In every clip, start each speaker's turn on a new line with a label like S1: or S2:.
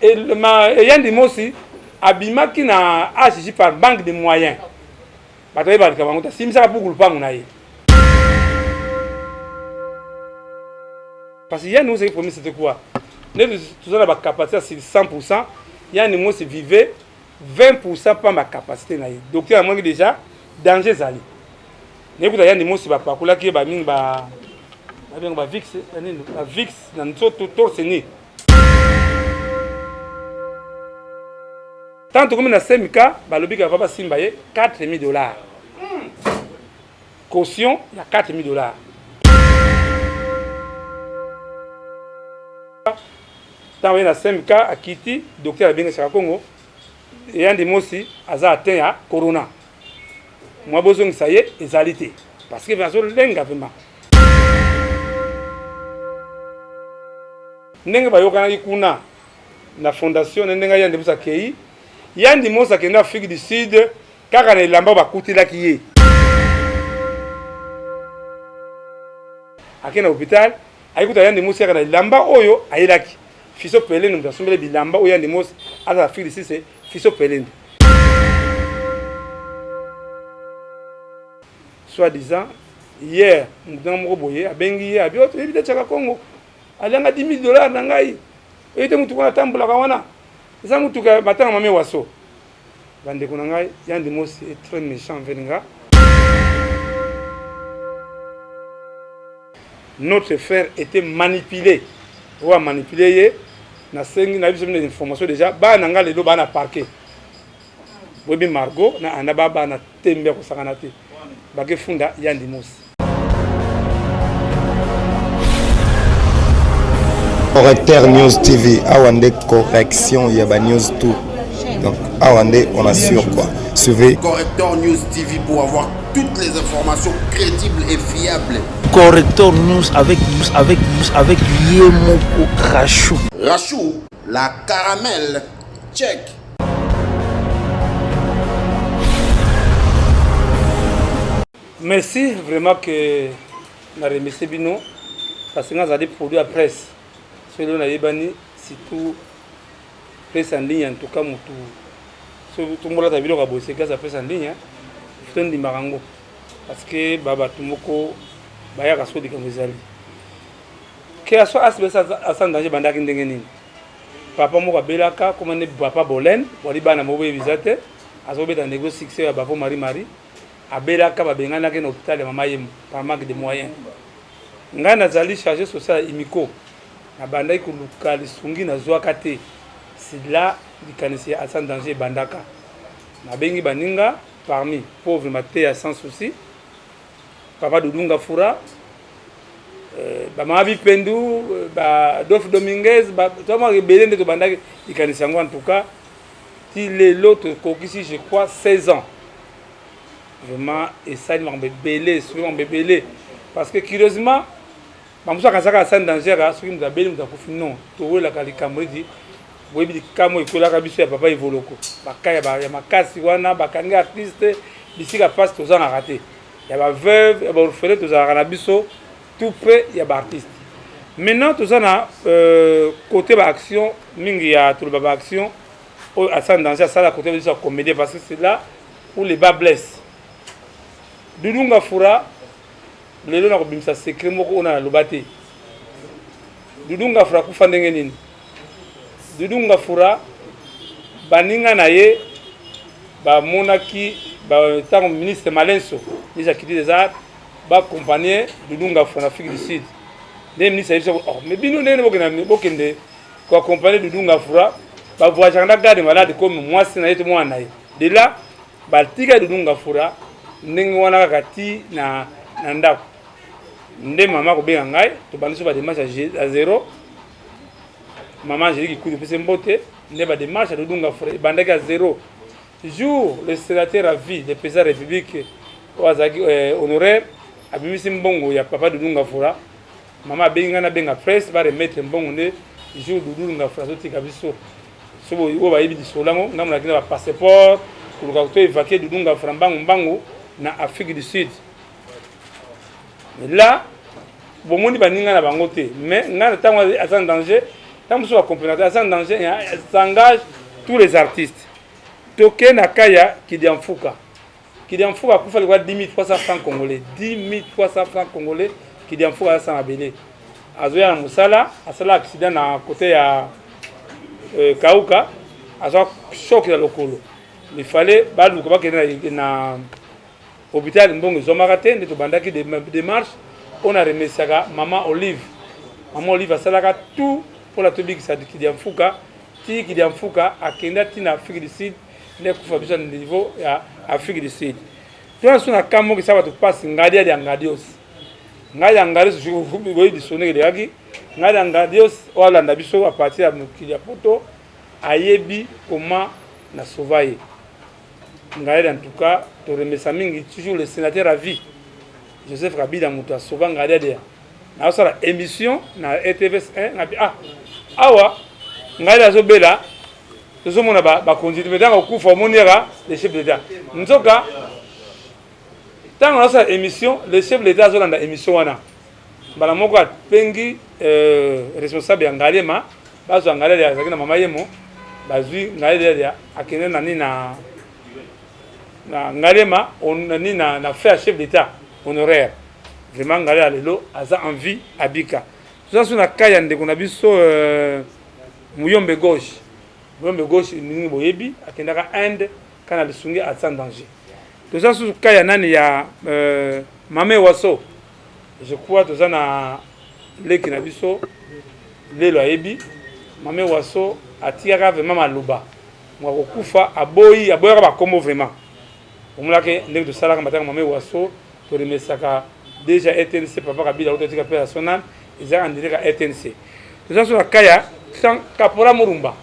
S1: Et Yandi Mosi, abima qui n'a agi par banque de moyens. Bataille par Kabanguta, si ça pour pas mon aïe. Parce que Yandi Mosi, pour moi, c'était quoi? Tout ça, la capacité, c'est 100%. Yandi Mosi vivait 20% par ma capacité. Docteur a manqué déjà, danger Zali. N'écoute, Yandi Mosi, va pas couler qui va mine, va VIX, la VIX, dans tout c'est né. Tant que comme dans 5 cas, le bic va pas simbaye $4,000. Caution, il y a $4,000. Tant que dans 5 cas, à Kiti, docteur a bien sur Congo, et un des mots aussi, a atteint à Corona. Moi, besoin de ça y est, exalité. Parce que bien sûr, l'engagement. N'enga ba yokana ikuna na fondation n'enga yande busa kei. Yandi Mosa qui est en Afrique du Sud, car on est là-bas, on va là qui est. À quel hôpital, à écouter Yandi Mosa qui est là-bas, oyo, à Iraki. Fiso Pelé, nous avons dit là-bas, où Yandi Mosa, à l'Afrique du Sud, c'est Fiso Pelé. Soit disant, hier, nous avons reboyé, à Bengi, à Biot, et puis à Congo. Elle a $10,000 dans Gaï. Et tu as un la Kawana. Ça m'a tout cas, maintenant, ma mère wasso. Bande Konangai, Yandi Mosi est très méchant, Veninga. Notre frère était manipulé. On a manipulé. Na sengi na biso des informations déjà. Ba nanga le do ba na parquet. Bobi Margot na anaba ba na tembe ko sakanate. Ba ke funda Yandi Mosi.
S2: Correcteur News TV, Awande correction, il y a News tout. Donc, Awande, on assure quoi. Suivez
S3: Correcteur News TV pour avoir toutes les informations crédibles et fiables.
S4: Correcteur News avec Yemoko Rachou.
S3: Rachou, la caramel, check.
S1: Merci vraiment que nous avons remercié Bino parce que nous avons des produits à presse. Celui là yebani surtout presse en ligne en tout cas mutu tout le monde a vu le rabosser grâce à presse en ligne faut ndi marango parce que baba tumoko baya kaso di kamezali que aso asbesa asan danger bandaki ndenge nini papa moko belaka comme ne papa bolen wali bana mo visite aso beta négocier succès ya bafo mari abelaka babengana ke na hôpital ya mama yemu par manque de moyens ngana zali chargé social imiko na bandai ko lukali sungi na zwaka te c'est là likanisi à sans danger bandaka na bengi baninga parmi pauvre maté à sans souci papa Dudunga Fura ba mabi pendu ba Dof Dominguez ba to ma rebelende to bandaki likanisi en tout cas il est l'autre kokisi je crois 16 ans vraiment et ça il m'a belé souvent belé parce que curieusement Mamusa kasaka sans danger à ce qui nous a belé nous a profité non to la kalikamwe dit oui bi kamo ikola kabiso ya papa Ivoloko bakaya ba ya makasi wana bakangi artiste bisika passe to zana raté ya ba veuve ya ba orphelin to zana na biso tout près ya ba artiste maintenant to zana côté ba action mingi ya to ba action à sans danger ça la côté de sa comédie parce que c'est là où les bas blessent Dudunga Fura lelo na kobimisa secret moko ona na lobate Dudunga Fura kufa ndenge nini Dudunga Fura baninga na ye ba monaki ba tant ministre Malenso déjà quitté des arts ba accompagner Dudunga Fura en Afrique du Sud les ministres ils sont oh mais bino nene bokende ko accompagner Dudunga Fura ba voyager na garde malade comme moi c'est na yeto moi na ye de là ba tika Dudunga Fura ndenge wana kati na ndako nde mama ko benga ngai to baniso ba démarche à 0 maman j'ai dit que depuis mbote nde ba démarche de Dudunga Fura bandaki à 0 jour le sénateur à vie de président république wazaki honoraire abimisi mbongo ya papa Dudunga Fura mama benga na benga presse ba remettre mbongo nde jour Dudunga Fura sotika biso so bo ba yibi disolango ngamuna kina ba passeport pour ka to évacuer Dudunga Fura mbango na Afrique du Sud. Mais là, bon moni baninga na bango te, mais ngana tango à en danger, tant que soit complémentaire sans danger ça engage tous les artistes toke na kaya Kidiamfuka Kidiamfuka kufa le 10 300 francs congolais 10 300 francs congolais Kidiamfuka ça na belé azoya na musala asala accident na côté ya Kauka azo choc ya lokolo il fallait baluka bakena na hôpital mbongo zomarate ndeto bandaki des démarches on a remercié maman Olive asalaka tout pour la tobiki sa Kidiamfuka ti Kidiamfuka akenda tina Afrique du Sud ne kufa biso na niveau ya Afrique du Sud toi suna kamo ki saba to passe ngadia ya ngadios ngaya ngadios je boyi disonner de yaki ngaya ngadios wala na biso à partir ya mukili ya poto ayebi comment na sauver ngaya en tout cas to remercier mingi toujours le sénateur à vie Joseph Kabila muto sauver ngaya de na sala émission na ETV1 na awa ngaya zo bela tout mona ba conduite mais dans coup formonera les chefs d'état nzoka tant on a cette émission les chefs d'état zo na émission wana bala moko pengi responsable ya ngalema bazo ngalema ya zakina mama yemo bazwi ngalema ya akene na ni na ngalema on ni na faire chef d'état honoraire vraiment ngalema lelo aza envie abika tout ça na kaya ndeko na biso muyombe gauche ningi boyebi akendaka Inde kana lisungi à sans danger tout ça sous kaya nani ya mame waso je crois tout ça na leki na biso lelo ayebi mame waso atiaka vraiment maluba mwa kokufa aboyaka ba kombo vraiment omulake ndenge to salaka mataka mame waso to remesaka déjà ETNC papa Kabila autotika personnel ils ont direct à ETNC tout ça sous kaya sans Kapora Murumba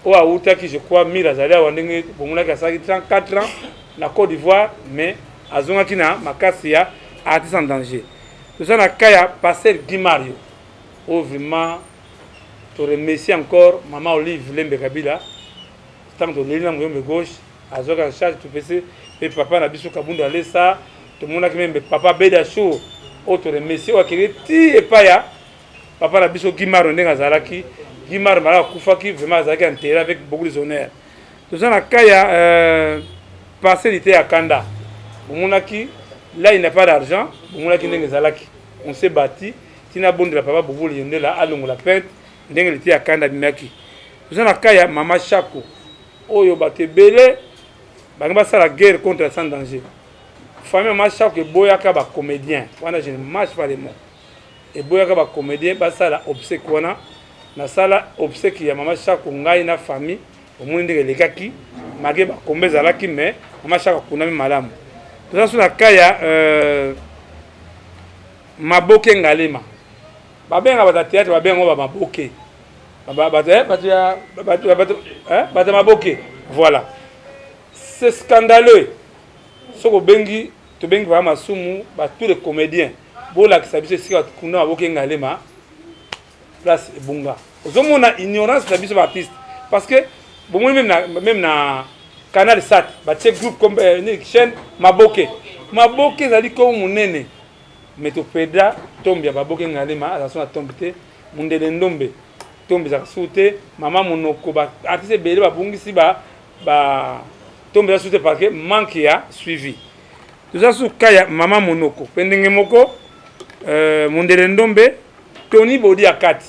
S1: ou à Outaki, je crois, Mirazali, Wandenge, Bomuna Kasaki, 34 ans, la Côte d'Ivoire, mais à Zonakina, Makasia, artiste en danger. Tout ça, Kaya, passer Guy Mario. Oh, vraiment, te remercier encore, Maman Olive, Lembe Kabila, tant que l'élève dans le gauche, à Zoka charge, tout PC, et papa Nabiso Kabunda Lessa, tout le monde a même papa Bedachou, oh, te remercier, ou à Ti et Paya, papa Nabiso Guy Mario, Ndengazalaki, Guimar Mara Koufaki vraiment azaki enterré avec beaucoup de honneur. Tout ça na kaya passé l'été à Kanda. Bomonaki là il n'a pas d'argent, bomonaki ndenge zalaki. On s'est bâti, tina bonde la papa bobo yende là alongo la pente ndenge l'été à Kanda bimaki. Tout ça na kaya mama Chako. Oyo batebele bangba ça la guerre contre sans danger. Famille mama Chako et boyaka ba comédien. Wana je ne marche pas les mots. Et boyaka ba comédien ba ça la obsèque wana. Na sala obseki ya mama Chako ngai na famille omuni ndenge lekaki mage ba kombeza laki mais mama Chako kunami malamu to ça na kaya maboke ngalema babenga bata théâtre babenga ba maboke bata maboke voilà c'est scandaleux soko bengi to bengi ba masumu ba tous les comédiens bola ki sabise sika kuna maboke ngalema place bunga ozomona ignorance de biso artiste parce que bon même na canal sat ba check groupe comme une chaîne maboke zali ko munene metopeda tombi ya baboke ngalema attention à tombité mundele ndombe tombi za soute mama monoko ba artiste belé ba bungisi ba tombi za soute parce que manque ya suivi tout ça sous kaya mama monoko pendenge moko mundele ndombe Tony Bodi akati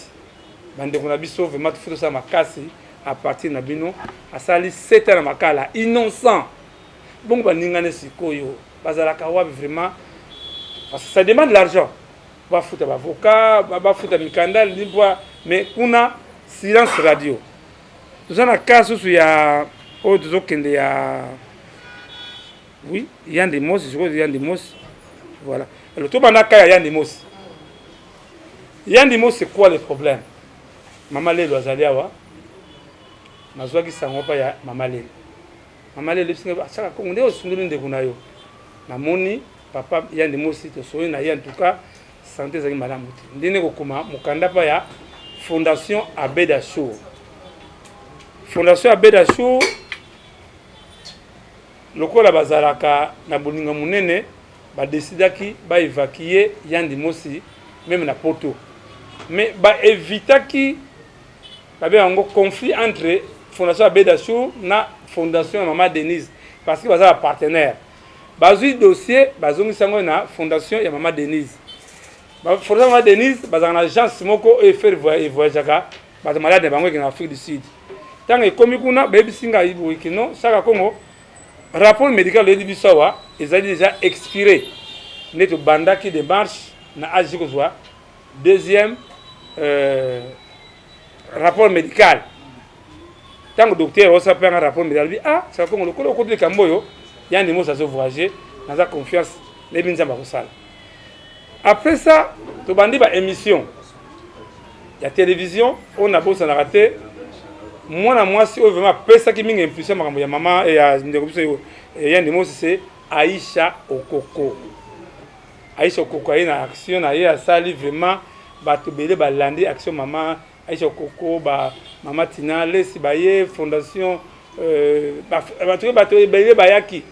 S1: bande kuna biso vraiment tout ça makasi à partir na bino asali 7 ans makala innocent bon baningane sikoyo bazalaka wa vraiment parce que ça demande de l'argent ba futa ba avocat ba futa mikanda limbwa mais kuna silence radio tout ça na kaso su ya autres okende ya oui Yann Demos je crois Yann Demos voilà alors tout bana kaya Yann Demos Yann Demos, c'est quoi le problème? Maman Lelo azali awa. Nazwaki sango pa ya Maman Lelo. Maman Lelo singa achaka kongo nde osungulu ndeko na yo. Namoni papa Yann Demos te soyi na ye en tout cas santé zaki malamu te. Ndene ko koma mukanda pa ya Fondation Abeda Show. Fondation Abeda Show lokola bazalaka na bolinga munene ba décidaki ba évacuer Yann Demos même na poto. Mais bah éviter qui il y a un conflit entre Fondation Abedachou et Fondation Maman Denise. Parce que c'est un partenaire. Bazui dossier, bazongi sango na Fondation ya Maman Denise. Fondation Maman Denise, c'est une agence moko et faire voyager. C'est malade en Afrique du Sud. Tant que comme kuna baby singa ibouikino, chaque Congo, rapport médical de Bisawa, ils ont déjà expiré. Neto banda qui démarche na Ajikozwa. Deuxième rapport médical. Tant que le docteur a fait un rapport médical, il dit ah, c'est comme le côté de Camboyo, il y a des mots à se voyager, dans la confiance, les bins à salle. Après ça, tu bandis une émission. Il y a télévision, on a beau s'en arrêter. Moi, si on veut faire ça qui m'a impulsé, ma maman et il y a des mots, c'est Aïcha Okoko. Aïcha Okoko a une action, il y a ça, vraiment, tu belé balandi action maman. Aïcha Okoko, Maman Tina, les Sibaye, Fondation, Bayaki.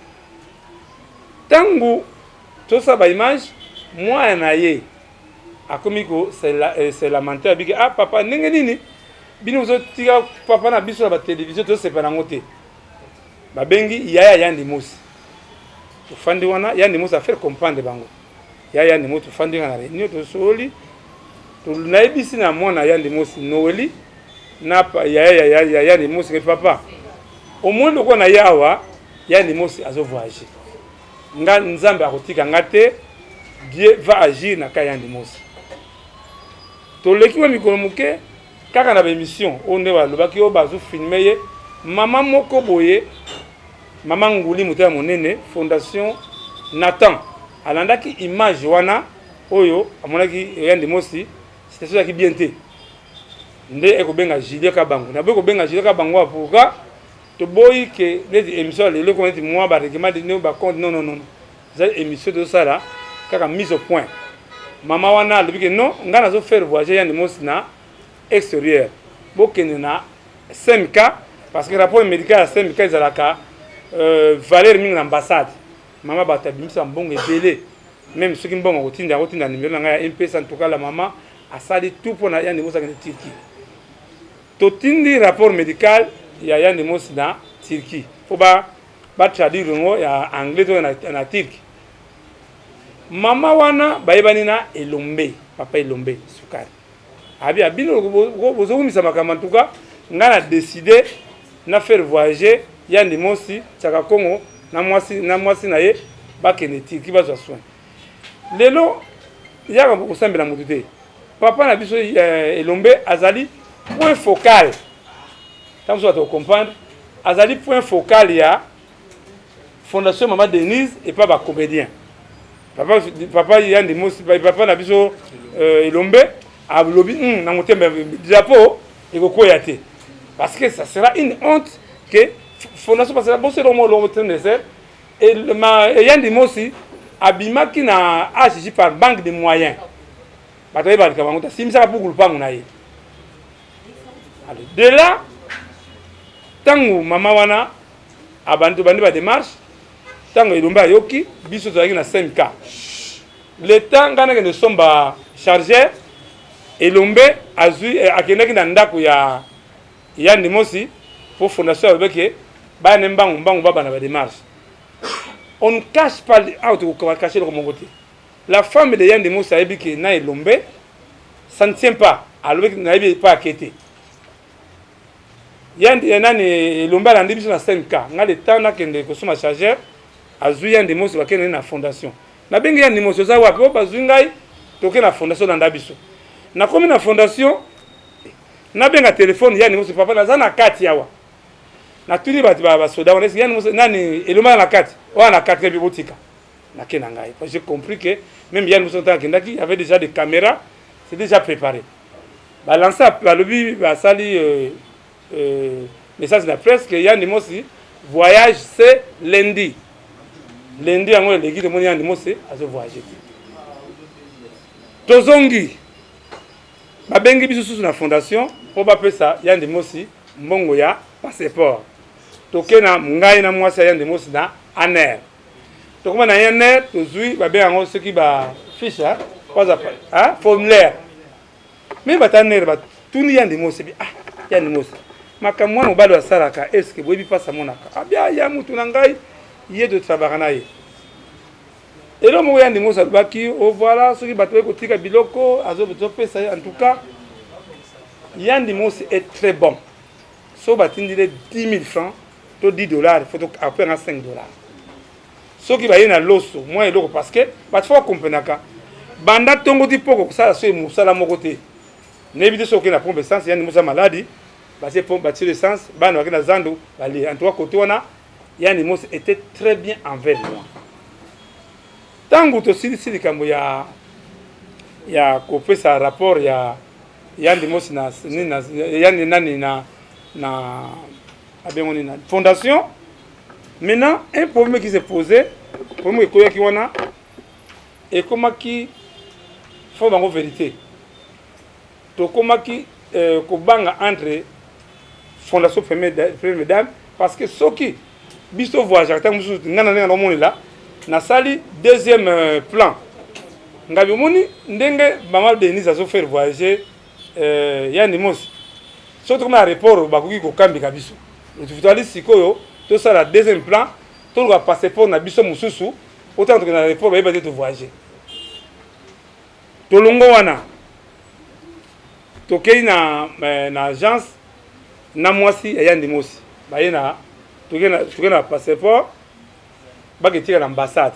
S1: Tango, tout ça, image, moi, à Komiko, c'est lamentaire. Ah, papa, n'engeni, bino tira papa na biso la télévision, tout c'est pas nangote. Babengi, yaya yandi mousse. Tu fandi wana, yandi mousse à faire comprendre bango. Yaya yandi mousse, tu fandi wana, réunion, tu soli. Tu naibisi na mwana yandi mousse, noeli. Napa ya ni mosi papa au moins le kona yawa ya ni mosi azo voyager nga nzambe akotika ngate Dieu va agir na ka ya ni mosi to lekiwa mikolo muke kaka na émission onde ba lobaki o bazo filmer ye mama moko boye mama nguli mutaya monene Fondation Nathan alandaki image wana oyo amonaki ya ni mosi c'était ça qui bien té nde ekobenga Julien Kabango na beko benga Julien Kabango pourquoi to boyi que les émissions les ko neti moi ba règlement de ba compte non za émission de ça là kaka mise au point mama wana le que non ngana zo faire voyager ya ndimosi na extérieur bokene na 5K parce que rapport médical à 5K ezalaka valeur mingi na ambassade mama batabimisa mbongo ebele même ceux qui mbongo kotinda numéro na ya MP en tout cas la maman a sali tout pour na ya ndimosi na Turquie. Totindi rapport médical il y a Yann Demos dans Turquie. Faut pas traduire le mot en anglais en Turquie. Mama wana bayebanina elombe, papa elombe sukari. Abi abino bozo misa makamantuka ngana décider na faire voyager Yann Demos tsaka Congo na mwasi na ye ba kene Turquie ba soin. Lelo yaka kusambela mutute. Papa na biso elombe azali point focal. Comme ça, tu comprends. Azali point focal, il y a Fondation Maman Denise et pas ba comédien. Papa il y a des mots, papa na biso elombe a lobby na motembe diapo et ko yate. Parce que ça sera une honte que Fondation parce que bon c'est le mot et il y a des mots aussi abima qui na agi par banque de moyens. Ba toyeba ka bango ta simisa pour groupe na ye. De là, tangu mama wana abantu bandi ba démarche, tangu ilomba yoki, biso tozaki na 5K. Le temps ngana ke ne somba chargé elombe azui akendaki na ndako ya Ndimosi pour Fondation Abeke ba nembangu mbangu baba na ba démarche. On ne cache pas on va cacher le côté. La femme de Ndimosi a dit que na elombe ça ne tient pas. Alors que na pas inquiété. Yandi nani lomba la ndibiso na 5K ngale tana kende ko soma chargeur azui yandi mosi bakene na fondation na bengi yandi mosi za wapi bazui ngai toke na fondation na ndabiso na komi na fondation na benga téléphone yandi mosi papa na za na kati yawa na tuni ba soda on yandi mosi nani elomba na kati wa na kati ke botika na kena ngai j'ai compris que même yandi mosi tant kendaki avait déjà des caméras c'est déjà préparé balancer ba lobi ba sali message de la presse que Yann Dimosi voyage c'est lundi. Lundi en l'équipe de mon Yann Dimosi à ce voyager. Tozongi. Ma bengi biso sous la fondation pour pas ça Yann Dimosi mbongo ya passeport. Toke na ngai na mwasi Yann Dimosi na aner. Tokoma na aner tozui ba benga ceux qui ba fiche pas formulaire. Mais ba taner ba tuni Yann Dimosi ah Yann Mos. Makamwa mobalo asalaka est-ce que boyebi pasa monaka. Abia ya mutu na ngai ye de travailler. Et là mo Yann Mos alobaki o voilà ceux qui bateau kotika biloko azo pesa en tout cas Yann Mos est très bon. So batindile 10 000 francs to 10 dollars faut après 5 dollars. Ce qui va y na loso moi et parce que ba faut comprendre banda tongo di poko ça so musala moko te nebite so ke na pompe essence Yann Mos maladie ba c'est pompe battre essence ba no na zando bali en toi côté wana Yann Mos était très bien envers moi tango to sili kambo ya ko pesa rapport ya Yann Mos na Yann nani na abengoni na fondation. Maintenant un problème qui s'est posé problème qui wana et comment qui faut bango vérité to comment qui ko banga entre fondation première dame parce que ceux qui biso voyage tant musu ngana na moni là na sali deuxième plan ngabi moni ndenge maman Denise a faire voyager Yann Mos surtout comme aéroport bakoki ko kambika biso tu vois sikoyo tout ça la deuxième plan tout va passer pour na biso mususu autant que na aéroport ba te voyager to longo wana to kei na agence na mwasi ya Yann Mos ba yena to kena passeport ba ke tira na ambassade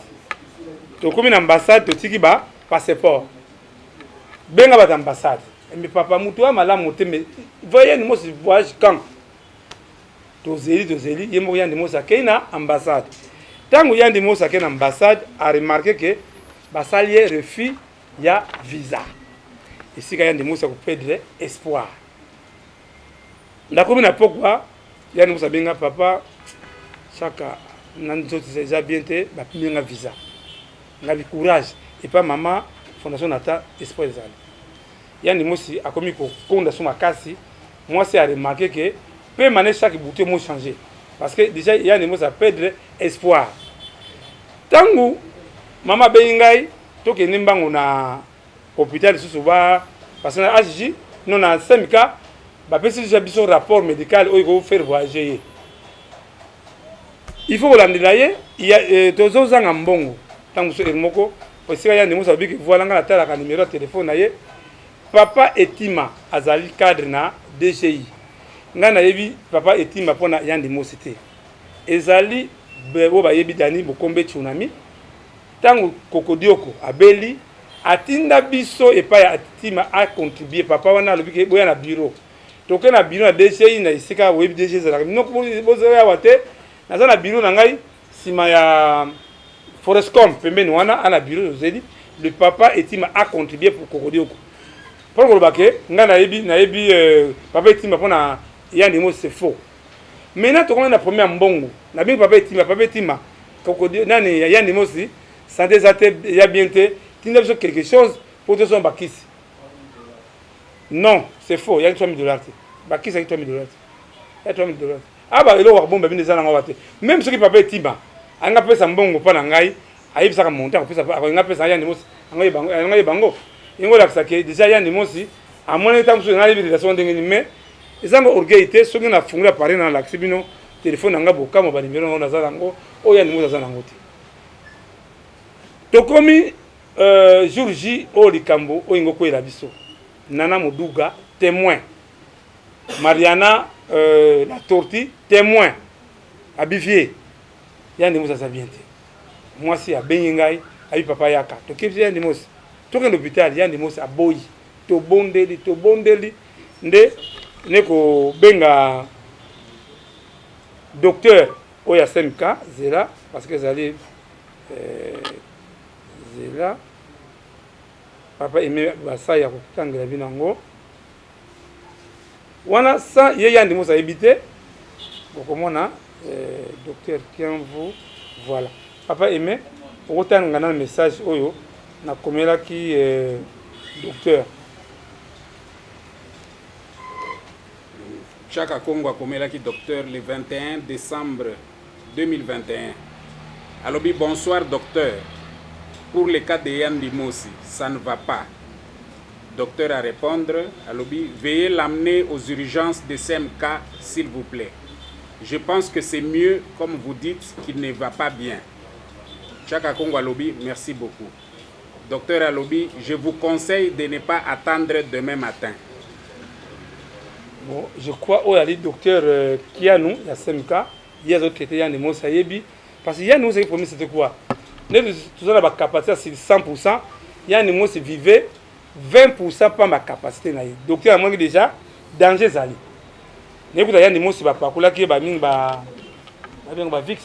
S1: to komi na ambassade to tiki ba passeport benga ba ambassade mais papa mutu wa malamu te mais voyez Yann Mos voyage quand Tozeli yemo Yann Mos akei na ambassade tango Yann Mos akei na ambassade a remarqué que basali refus ya visa ici Yann Mos a perdre espoir ndakomi na pokwa Yann Mos abenga papa chaka nanzo déjà bien te ba pinga visa ngabi courage et pas maman fondation nata espoir ezali Yann Mos akomi ko konda suma kasi moi c'est a remarqué que peut maner chaque bouteille mot changer parce que déjà Yann Mos a perdre espoir tangu mama bengai to ke nimbango na hôpital sous ba parce que na AJ non na semika ba pesi déjà biso rapport médical o ko faire voyager il faut landela ye il y a tozo zanga mbongo tangu so moko parce que Yann Mos abi que voilà nga tala ka numéro de téléphone na ye papa Etima azali cadre na DGI ngana yebi papa Etima pona Yann Mos te ezali bebo ba yebi dani bokombe tsunami tangu kokodioko abeli atinda biso epa ya Etima a contribuer papa wana lobi boya na bureau toke na bureau na DGI na isika webi DGI za no bozo ya wate na za na bureau na ngai sima ya Forestcom pembeni wana ana bureau zeli le papa Etima a contribuer pour kokodioko pour le baquet ngana yebi papa Etima pona Yann Mos c'est faux. Maintenant to na première mbongo. Na bien papa Etima kokodi nani Yann Mos santé zate ya bienté, tinda besoin quelque chose pour te son bakisi. Non, c'est faux, il y a 3 000 $. Bakisi a 3 000 $. Il y a 3 000 $. Ah bah il a bombe bien na ngawate. Même ce qui papa Etima, anga pesa mbongo pa na ngai, ayibisa ka monter ko pesa anga pesa Yann Mos, anga bango. Ingo la sake déjà Yann Mos à mon état sur na relation ndenge ni mais ezanga orgueillité soki na fungula parler na l'axibino téléphone nanga bokama ba numéro na zalango o Yann Mos zalango ti to komi jour J o likambo o ingo ko ela biso Nana Moduga témoin Mariana la tortue témoin abivier Yann Mos za bien te moi si a bengai abi papa yaka to kipsi Yann Mos to ke l'hôpital Yann Mos a boyi to bondeli nde neko benga docteur oya semka zela parce que zali zela papa aimé basa ya kokangela binango wana sa ye Yann Mos a habité bokomona docteur Kianvu voilà papa aimé okotanga na message oyo na komela ki docteur
S5: Chaka Kongo a komelaki docteur le 21 décembre 2021. Alors, bonsoir docteur. Pour le cas de Yann Mos, ça ne va pas. Docteur à répondre, alobi, veuillez l'amener aux urgences de CMK, s'il vous plaît. Je pense que c'est mieux, comme vous dites, qu'il ne va pas bien. Chaka Kongo alobi, merci beaucoup. Docteur alobi, je vous conseille de ne pas attendre demain matin.
S1: Bon, je crois qu'il y a des docteurs qui a nous, il y a CMK, il y a d'autres qui ont des mots saïbi. Parce qu'il y a nous, c'est le premier, c'était quoi? Nous avons la capacité sur 100%, il y a des mots qui vivaient 20% par ma capacité. Docteur a manqué déjà, danger zali. Nous avons des mots qui ne sont pas là, qui sont VIX,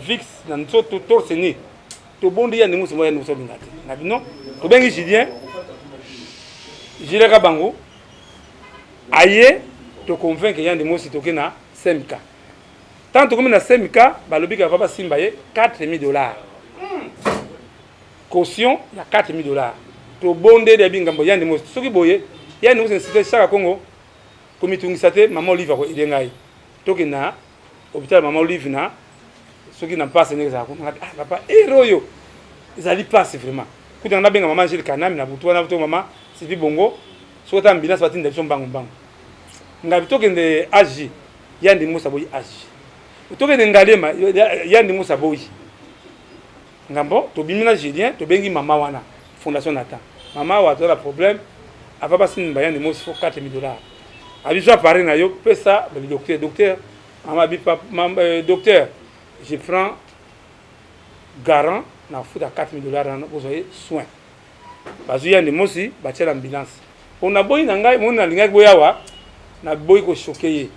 S1: VIX, dans tout torse. Tout bon dia ni musu moya ni musu bingate. Na bino, to bengi Julien. Julien Kabango. Aye to convaincre yandi musu toke na CMK. Tant to comme na CMK, balobi ka va simba ye $4,000. Caution ya $4,000. To bonde de bingambo yandi musu. Soki boye, yandi musu cité Chaka Kongo. Komitungisa te Maman Olive ko idengai. Toke na hôpital Maman Olive na ceux qui n'ont pas enseigné ça, papa, héros, ils allaient passer vraiment. Quand on a bien maman, j'ai le canal, na butu, na butu maman, c'est du bongo. Soit un bilan, soit une décision bang bang. On a plutôt que de agir, il y a des mots saboyi agir. Plutôt que de ngalema, il y a des mots saboyi. Ngambo, to bimina Julien, to bengi maman wana, fondation Nathan. Maman wa a problème, elle va passer une bayan des mots pour $4,000. Abiswa paré na yo, peut ça, le docteur, maman bi papa, docteur. Je prends garant, na fout à $4,000 pour soins. Parce qu'il y a des mots aussi, bâtir l'ambulance. On a beau y n'engager, on a l'ingé boyawa, na beau y choqué.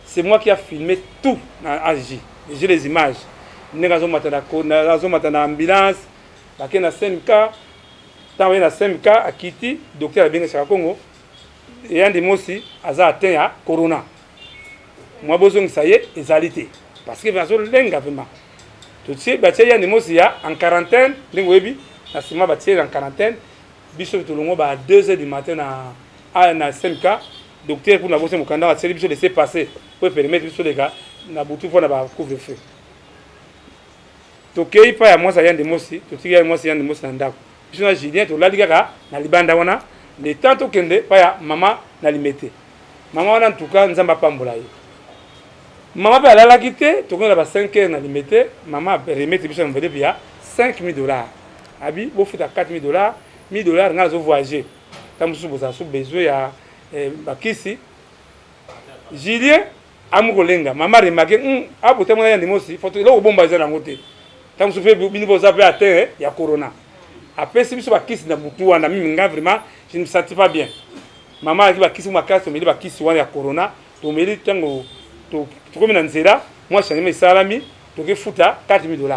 S1: C'est moi qui a filmé tout dans AJ. J'ai les images. N'engageons maintenant l'ambulance, la qui na CMK, tant que na CMK à Kiti, docteur a bien Chaka Kongo. Il y a des mots aussi, asa atteint à Corona. Moi besoin que ça y est, égalité. Parce que bien sûr lenga vraiment tout ces bâtiments des mots en quarantaine lingoebi na sima bâtiments en quarantaine biso tout le monde à 2h du matin na CMK docteur pour na bosse mukanda a biso laisser passer pour permettre biso les gars na butu pour na ba couvre-feu to kei pa ya moi ça y a des mots si to tiga moi ça y a des mots na ndako biso na Julien to lali kaka na libanda wana le temps to kende pa ya mama na limete mama wana en tout cas nzamba pambola ye. Maman a la quitté, tout le monde a 5 heures dans limité. Maman a remis $5,000. Abi, vous faites à $4,000, $1,000, nous avons voyagé. Quand vous avez besoin de ici. Julien, Amukolenga, maman a remarqué, ah, vous avez des mots aussi, il faut que vous bombardiez dans le côté. Quand vous avez à terre, il y a Corona. Après, si vous avez kiss dans Boutou, vraiment, je ne me sentais pas bien. Maman a dit, kiss ma casse, il y a kiss, il y a Corona, tu me dis, comme dans Nzela, moi je suis salami, je suis $4,000.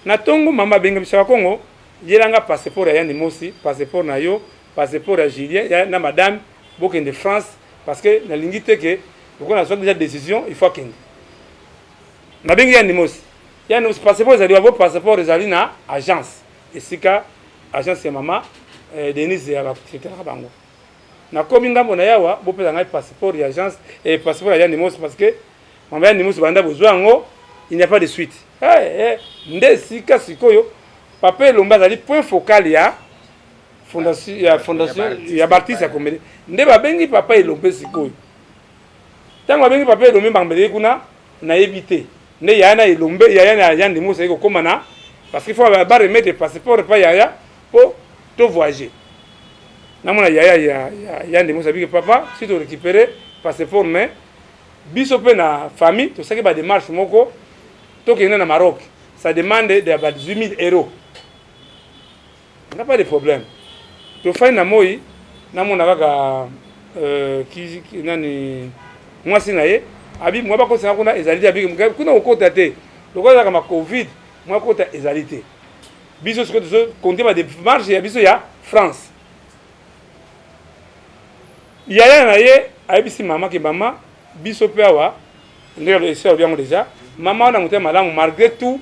S1: Na tongo maman benga Chaka Kongo, yelanga passeport ya yandi mosi, passeport na yo, passeport à Julien, ya na madame boken de France parce que na lingité que on a déjà décision, il faut kende. Na benga yandi mosi. Ya no passeport za liwa passeport za na agence. Et sika agence ya maman Denise ya secrétaire bango. Na komi ngambo na yawa bo pesa ngai passeport ya agence et passeport ya Nimos parce que mon bien Nimos banda besoin ngo il n'y a pas de suite. Nde sika sikoyo papa lomba zali point focal ya fondation ya Baptiste ya Komele. Nde ba bengi papa elombe sikoyo. Tango bengi papa elombe bambele kuna na éviter. Nde yana elombe ya Nimos eko komana parce qu'il faut ba remettre passeport pa ya pour to voyager. Namona ya ndemo sabi que papa si tu récupérer passeport mais biso pe na famille to saki ba démarche moko to kende na Maroc ça demande de ba €18,000. On n'a pas de problème to fai na moi namona kaka ki nani mwasi na ye abi mwa ba ko sanga kuna ezali abi kuna okota te lokola kama covid mwa kota ezali te biso ce que tu compter ba démarche ya biso ya France. Yaya na ye ayebisi mama ke mama biso pe awa ndelo esi bien déjà mama na mutema malamu malgré tout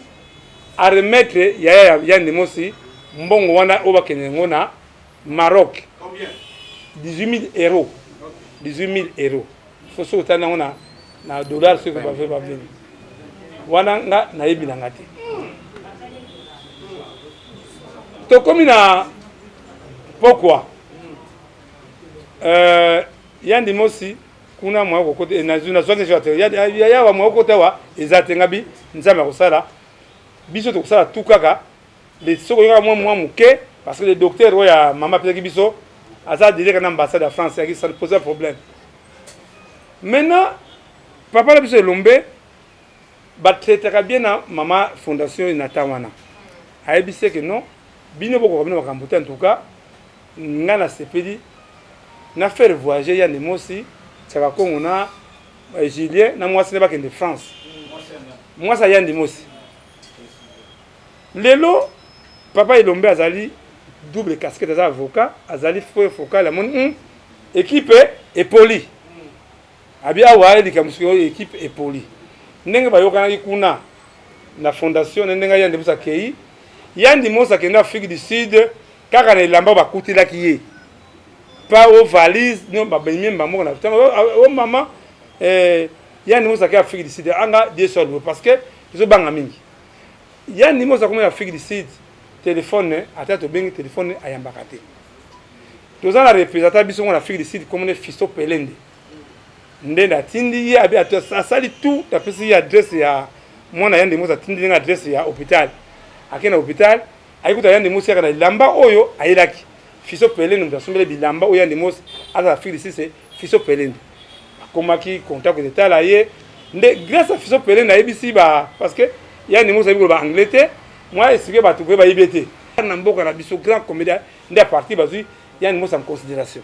S1: à remettre yaya ya Ndemosi mbongo wana obakene ngona Maroc. Combien? €18,000. €18,000. Faut so tana ngona na dollars ce que va faire venir. Wana nga na yebi na ngati. To komi na pourquoi Yandi mosi kuna mwa ko côté na zone jote ya wa mwa côté wa ezatenga bi nzamba ko sala biso to sala tout kaka les soko ya mwa muke parce que le docteur oya mama peut biso aza direct na ambassade de France qui ça pose un problème. Maintenant papa la biso lombe ba traiter bien na mama fondation inatawana. Ayebise que non bino boko bino bakambuta en tout cas ngana sepedi na faire voyager ya nemosi tsaka kongo na Julien na mwasi ne bakende France mwasi ya ndimosi lelo papa Ilombe azali double casquette za avocat azali faux focal la mon équipe est poli abia wa eli kamusiko équipe est poli ndenge bayokana kuna na fondation ndenge ya ndimosa kei ya ndimosa kenda Afrique du Sud kaka na lamba bakutila kiye pas aux valises non ba benye mbamo na o mama ya ni mosa ka Afrique du Sud anga des solve parce que ils ont banga mingi ya ni mosa comme Afrique du Sud téléphone ata to bengi téléphone ayambaka te toza na représenter biso en Afrique du Sud comme ne fisto pelende ndenda tindi ya abi ato asali tout tapesi ya adresse ya mwana ya ndi mosa tindi nga adresse ya hôpital akena hôpital ayikuta ya ndi mosa kana lamba oyo ayilaki fiso pelende mtasomele bilamba oyo ndi mosa ala Afrique du Sud c'est fiso pelende komaki contact d'état là yé grâce à fiso pelende ayebisi ba parce que ya ndi mosa biko ba Angleterre moi esike ba tukwe ba ibete na mboka na biso grand comédien nda parti bazui ya ndi mosa en considération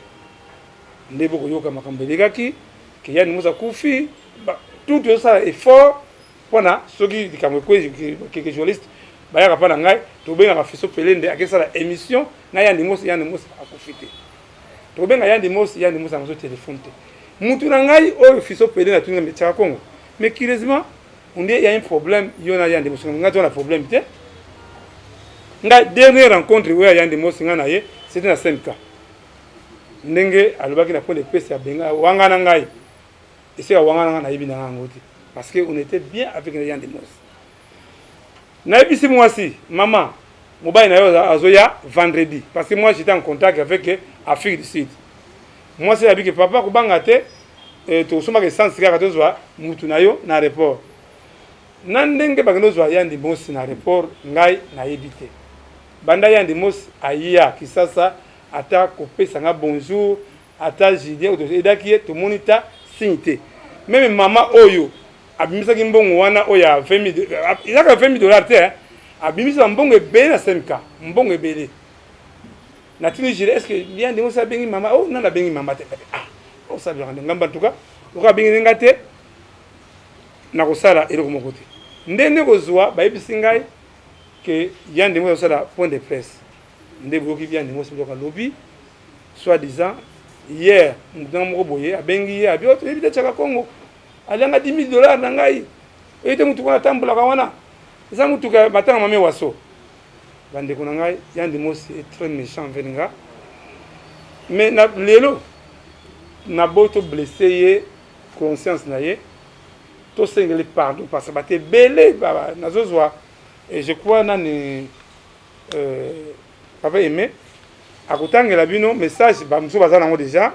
S1: ndebo ko yoka makambo lekaki que ya ndi mosa kufi tout ça effort pona soki dikamwe kwezi que journaliste bayaka pa na ngai tobenga ka fiso pelende akesa la émission na ya ndi mosa akufite tobenga ya ndi mosa maso téléphone te mutu na ngai oyo fiso pelende atunga metaka Congo mais curieusement on dit il y a un problème yona ya ndi mosa ngai on a problème te ngai dernière rencontre oyo ya ndi mosa ngana ye c'était na 5 ndenge alobaki na point de presse ya benga wanga na ngai ese wanga na yebi na ngoti parce que on était bien avec ya ndi mosa na bisi mwasi maman mobile na yo azoya vendredi parce que moi j'étais en contact avec Afrique du Sud moi c'est avec papa ko banga te to soma ke sans kaka tozwa mutu na yo na aéroport na ndenge bagnozwa ya ndi mosi na aéroport ngai na yebite banda ya ndi mosi aya kisasa ata kopesa nga bonjour ata Julien to edaki to monita signité même maman oyo abimisa ki mbongo wana oya 20 000 ilaka 20 $, te abimisa mbongo ebele na 5K mbongo ebele na tini jire est-ce que bien ndingo sa bengi mama oh nana bengi mama te o sa bien ngamba tuka oka bengi ngate na kosala eloko moko te ndenge kozwa bayebisi ngai que ya ndingo kosala point de presse ndebo ki bien ndingo soka lobby soit disant hier ndanga moko boye abengi ye abi oto ebita chaka Congo alanga 10 000 $ na ngai ete mutu kana tambola kawana za mutu ka batanga mame waso bande kuna ngai yandi mosi est très méchant venga mais na lelo na boto blessé ye conscience na ye to sengeli pardon parce que baté belé na zozwa et je crois nani papa aimé akutangela bino message ba muso bazana ngo déjà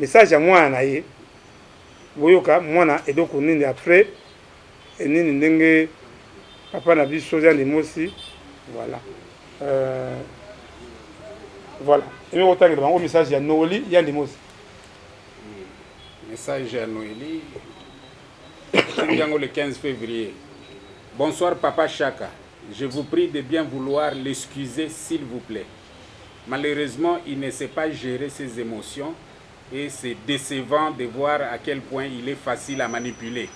S1: message ya mwana na ye boyoka mwana edoko nini après nini ndenge papa na biso ya ndi mosi voilà voilà et me otangela bango message ya Noeli ya ndi mosi
S5: message ya Noeli le 15 février. Bonsoir Papa Chaka, je vous prie de bien vouloir l'excuser s'il vous plaît. Malheureusement, il ne sait pas gérer ses émotions et c'est décevant de voir à quel point il est facile à manipuler.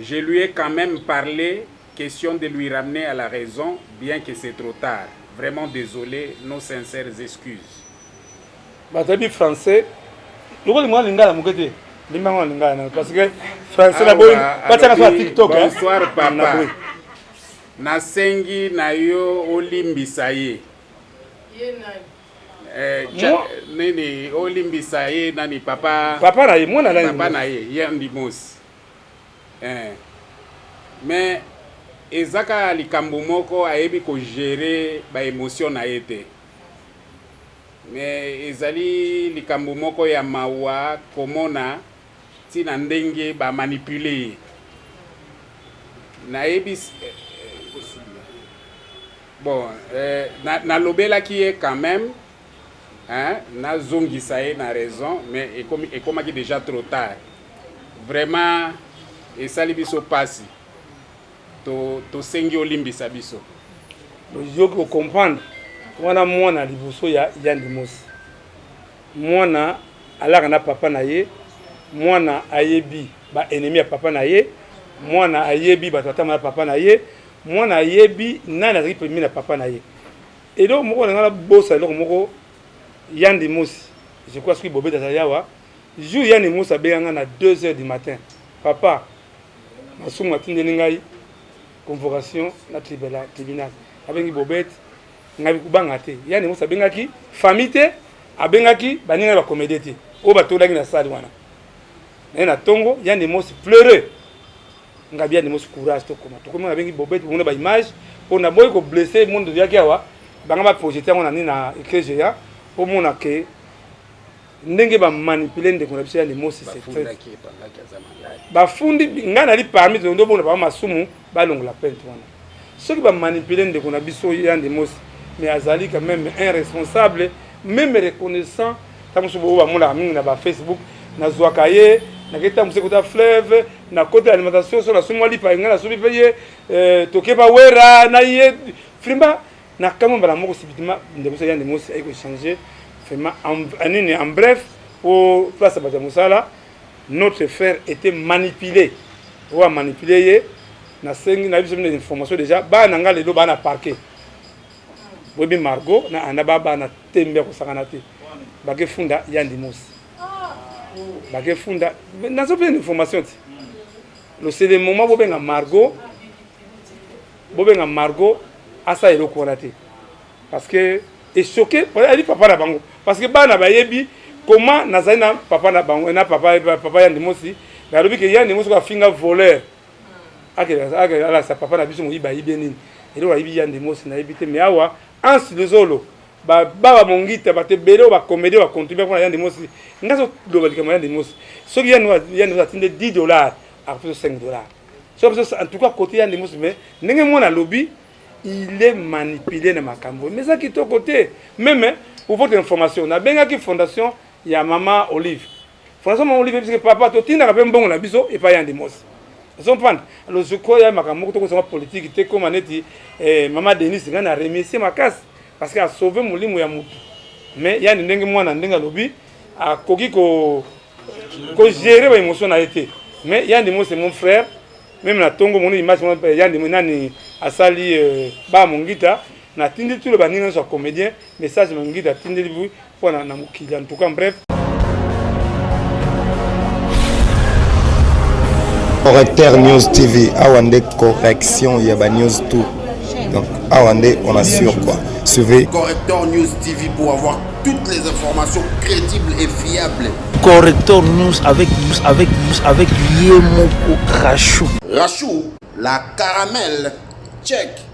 S5: Je lui ai quand même parlé, question de lui ramener à la raison, bien que c'est trop tard. Vraiment désolé, nos sincères excuses.
S1: Batabi français, parce que français la bonne pas sur TikTok.
S5: Bonsoir papa. Nasengi na yo olimbisa ye. Nini olimbisa ye nani papa
S1: na ye mwana nani
S5: papa na ye yandi mosi mais ezaka likambo moko ayebi ko gérer ba émotion na ye te mais ezali likambo moko ya mawa komona tina ndenge ba manipuler na ebis bon na lobela qui est quand même hein na zongisa ye na raison mais et comme qui déjà trop tard vraiment et sali biso pasi to sengi olimbisa biso
S1: yo ko comprendre wana mwana liboso ya Yandimosi mwana alaka na papa na ye mwana ayebi ba ennemi ya papa na ye mwana ayebi ba tata na papa na ye mwana ayebi nani azaki premier na papa na ye et donc moko na bossa eloko moko Yandimosi je crois que bobé dans yawa jour Yandimosi abenganga na 2h du matin papa masumu atindeli ngai convocation na tribunal abengi bobet ngabi kubanga te Yandimosi abengaki famille te abengaki baninga ba comédie te o batolaki na salle wana na tongo Yandimosi pleurer ngabi Yandimosi courage to koma abengi bobet mona ba image on a boy ko blessé monde yaki awa banga ba projeter on ani na écran ya au mona ke ndenge ba manipuler ndeko na biso Yandimosi c'est très ba fundi ngana li parmi ndo bona ba masumu ba longola pente wana ceux qui ba manipuler ndeko na biso Yandimosi mais azali quand même un responsable même reconnaissant tamusu bo ba mona mingi na ba Facebook na zwakaye na keta museko ta fleuve na côté alimentation sur la somo li pa ngana sobi paye tokeba wera na ye frimba na kamo bala moko sibitima ndeko so Yandimosi ay ko changer vraiment en bref pour place à Musala notre frère était manipulé ou manipulé na sengi na biso des informations déjà ba na ngale do ba na parquet bobi Margot na anaba ba na tembe ko sakana te ba ke funda Yandimosi ba ke funda na so plein d'informations le c'est le moment bobenga Margot asa elo ko raté parce que et choqué elle papa na bango parce que ba na ba yebi comment nazana papa na bango na papa Yandimosi ba lobi ke Yandimosi ko finga voleur ala sa papa na biso mo yiba yibeni et do yibi Yandimosi na yibite mais awa ans lezolo ba mongita ba te belo ba comédie ba contribuer pour Yandimosi ngaso do ba likama Yandimosi so Yandimosi atinde $10 à plus de $5 so en tout cas côté Yandimosi mais ndenge mona lobby il est manipulé na makambo mais ça qui to côté même pour votre information na benga ki fondation ya mama Olive fondation mama Olive parce que papa to tinda ka mbongo na biso et pas Yandimosi ils prendre alors je crois ya makambo to ko politique te comme aneti mama Denis ngana remercier ma casse parce qu'il a sauvé molimo ya mutu mais ya ndenge mwana ndenge lobi a koki ko gérer ba émotion na été mais Yandimosi c'est mon frère même na tongo mon image mon Yandimosi nani asali ba mongita na tindi tout le baninga so comédien message mongita tindi vous pour na mukili en tout cas bref
S2: Correcteur News TV awande correction ya ba news tout donc awande on assure quoi suivez
S3: Correcteur News TV pour avoir toutes les informations crédibles et fiables.
S4: Correcteur News avec Yemoko Rachou.
S3: Rachou, la caramel, check.